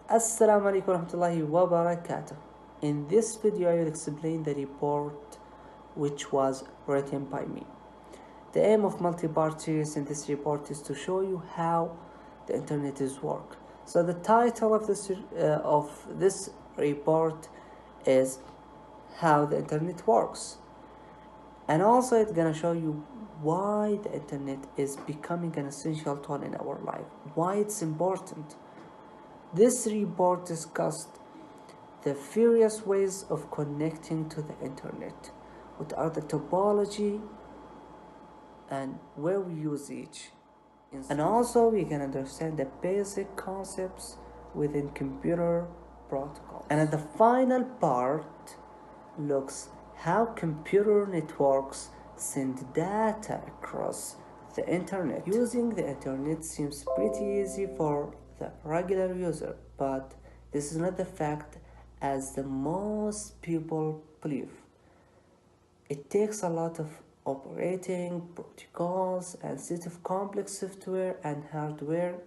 Assalamu alaikum warahmatullahi wabarakatuh. In this video, I will explain the report which was written by me. The aim of multi-part series in this report is to show you how the internet is work. So the title of this report is how the internet works, and also it's gonna show you why the internet is becoming an essential tool in our life, why it's important. This report discussed the various ways of connecting to the internet, what are the topology and where we use each. And also we can understand the basic concepts within computer protocols. And at the final part looks how computer networks send data across the internet. Using the internet seems pretty easy for the regular user, but this is not the fact as the most people believe. It takes a lot of operating protocols and set of complex software and hardware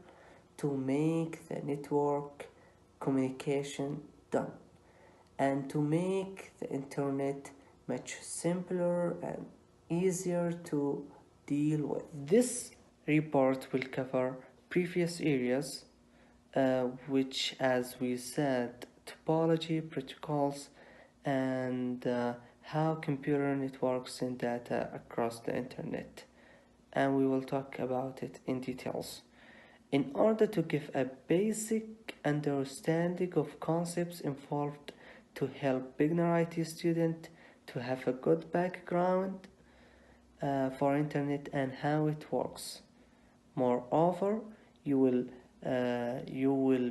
to make the network communication done and to make the internet much simpler and easier to deal with. This report will cover previous areas which, as we said, topology, protocols, and how computer networks send data across the internet, and we will talk about it in details. In order to give a basic understanding of concepts involved to help beginner IT student to have a good background for internet and how it works. Moreover, you will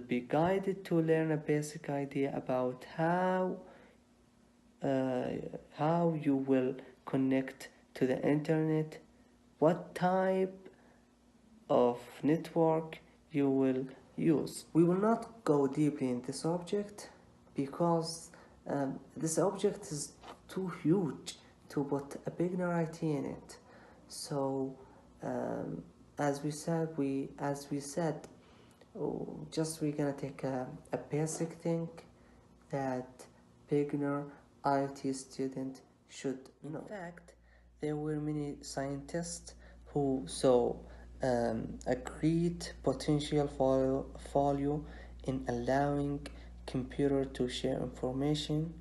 be guided to learn a basic idea about how you will connect to the internet, what type of network you will use. We will not go deeply in this object because this object is too huge to put a beginner IT in it. So as we said, we're gonna take a basic thing that beginner IT student should know. In fact, there were many scientists who saw a great potential value in allowing computer to share information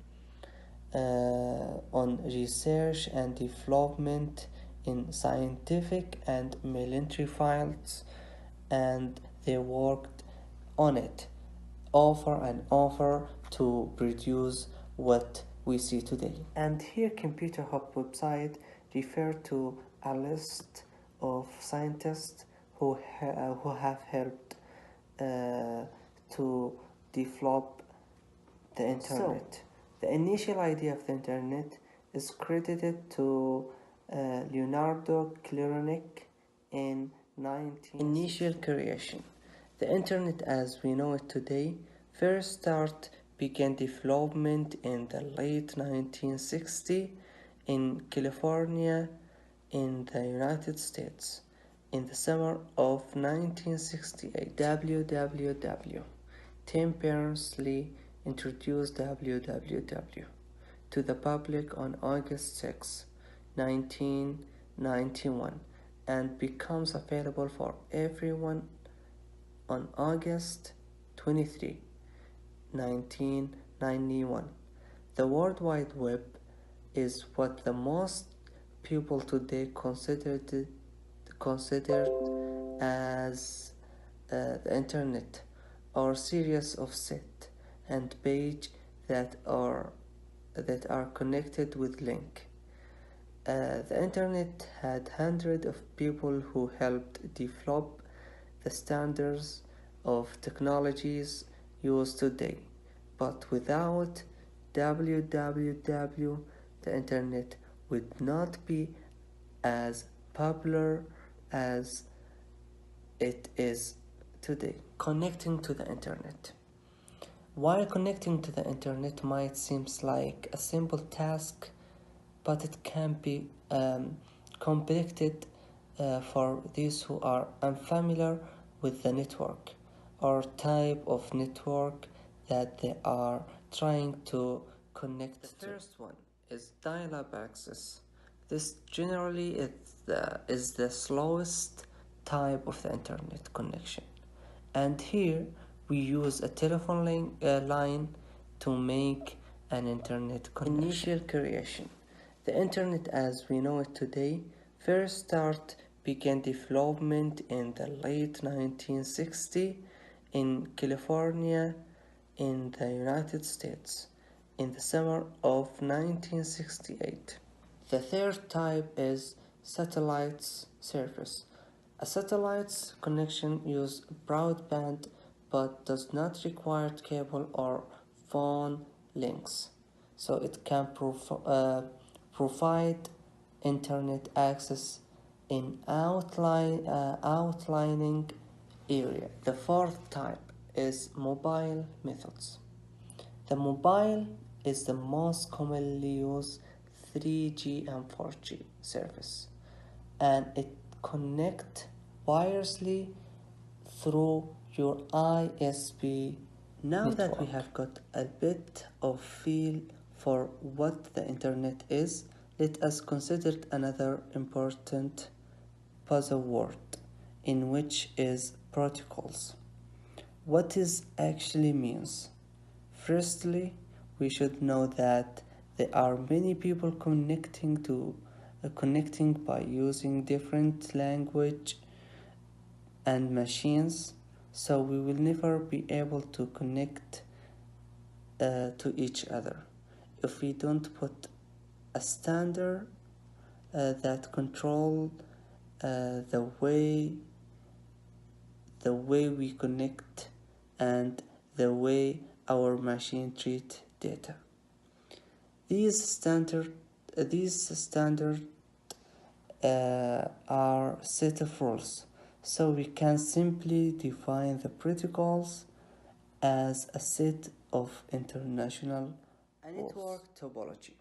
on research and development in scientific and military fields, and they worked on it over and over to produce what we see today. And here Computer Hub website refer to a list of scientists who have helped to develop the internet. So, the initial idea of the internet is credited to Leonardo Kleranik in 19. Initial creation. The internet as we know it today first began development in the late 1960s in California in the United States. In the summer of 1968, WWW. Tim Berners-Lee introduced WWW to the public on August 6, 1991, and becomes available for everyone on August 23, 1991. The World Wide Web is what the most people today considered as the internet, or series of sites and pages that are connected with link. The internet had hundreds of people who helped develop the standards of technologies used today, but without WWW, the internet would not be as popular as it is today. Connecting to the internet. While connecting to the internet might seem like a simple task, but it can be complicated for those who are unfamiliar with the network. or type of network that they are trying to connect to. The first one is dial-up access. This generally is the slowest type of the internet connection, and here we use a telephone line to make an internet connection. Initial creation. The internet as we know it today first began development in the late 1960s in California in the United States in the summer of 1968. The third type is satellite service. A satellite connection uses broadband but does not require cable or phone links, so it can provide internet access in outlying area. The fourth type is mobile methods. The mobile is the most commonly used 3G and 4G service, and it connects wirelessly through your ISP now network. That we have got a bit of feel for what the internet is, let us consider another important buzzword in which is protocols. What is actually means? Firstly, we should know that there are many people connecting by using different language and machines, so we will never be able to connect to each other if we don't put a standard that control the way we connect and the way our machine treat data. These standard are set of rules, so we can simply define the protocols as a set of international network topology.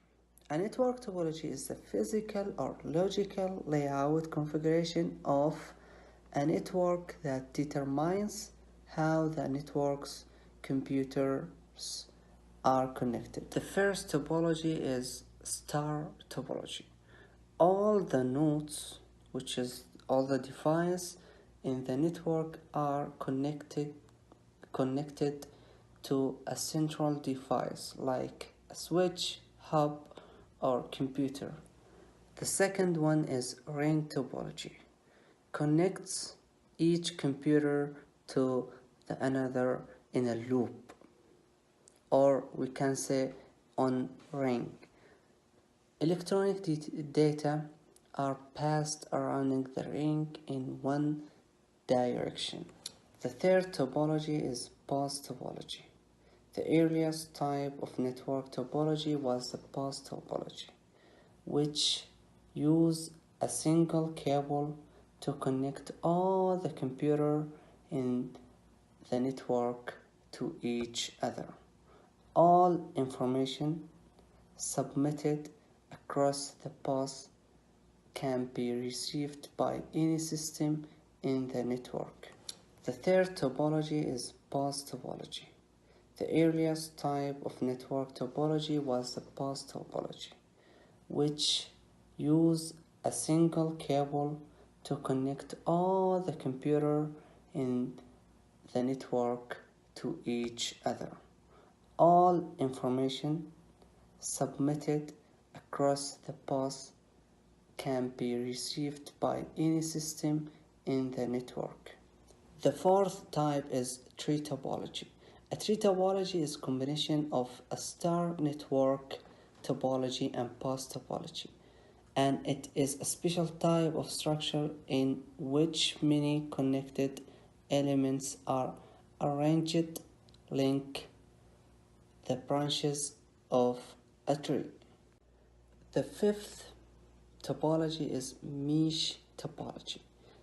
A network topology is the physical or logical layout configuration of a network that determines how the network's computers are connected. The first topology is star topology. All the nodes, which is all the devices in the network, are connected to a central device like a switch, hub, or computer. The second one is ring topology. Connects each computer to the another in a loop, or we can say on ring. Electronic data are passed around the ring in one direction. The third topology is bus topology. The earliest type of network topology was the bus topology, which used a single cable to connect all the computers in the network to each other. All information submitted across the bus can be received by any system in the network. The third topology is bus topology. The earliest type of network topology was the bus topology, which used a single cable to connect all the computers in the network to each other. All information submitted across the bus can be received by any system in the network. The fourth type is tree topology. A tree topology is a combination of a star network topology and bus topology, and it is a special type of structure in which many connected elements are arranged link the branches of a tree. The fifth topology is mesh topology.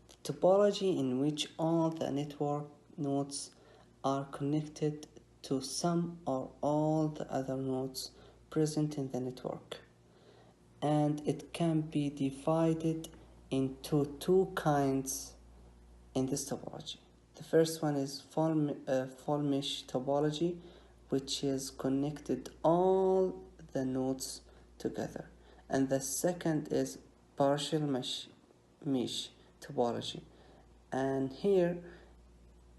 The topology in which all the network nodes are connected to some or all the other nodes present in the network, and it can be divided into two kinds in this topology. The first one is full mesh topology, which is connected all the nodes together. And the second is partial mesh topology. And here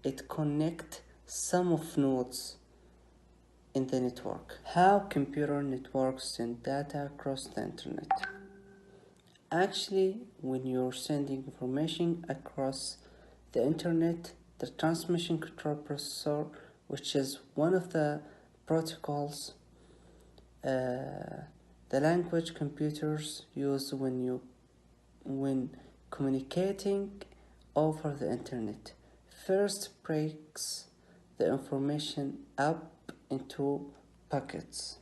it connects some of nodes in the network. How computer networks send data across the internet? Actually, when you're sending information across the internet, the transmission control processor, which is one of the protocols, the language computers use when communicating over the internet, first breaks the information up into packets,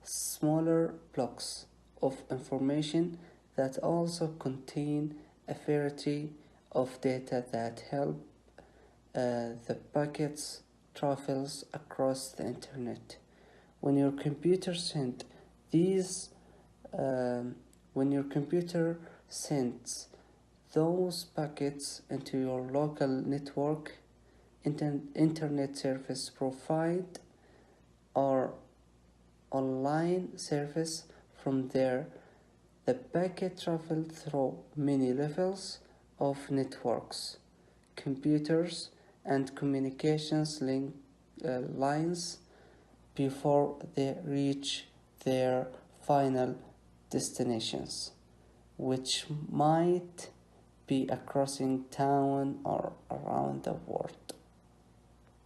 smaller blocks of information that also contain a variety of data that help the packets travels across the internet. When your computer sends these, when your computer sends those packets into your local network, internet service provide or online service from there. The packet travel through many levels of networks, computers, and communications lines before they reach their final destinations, which might be across town or around the world.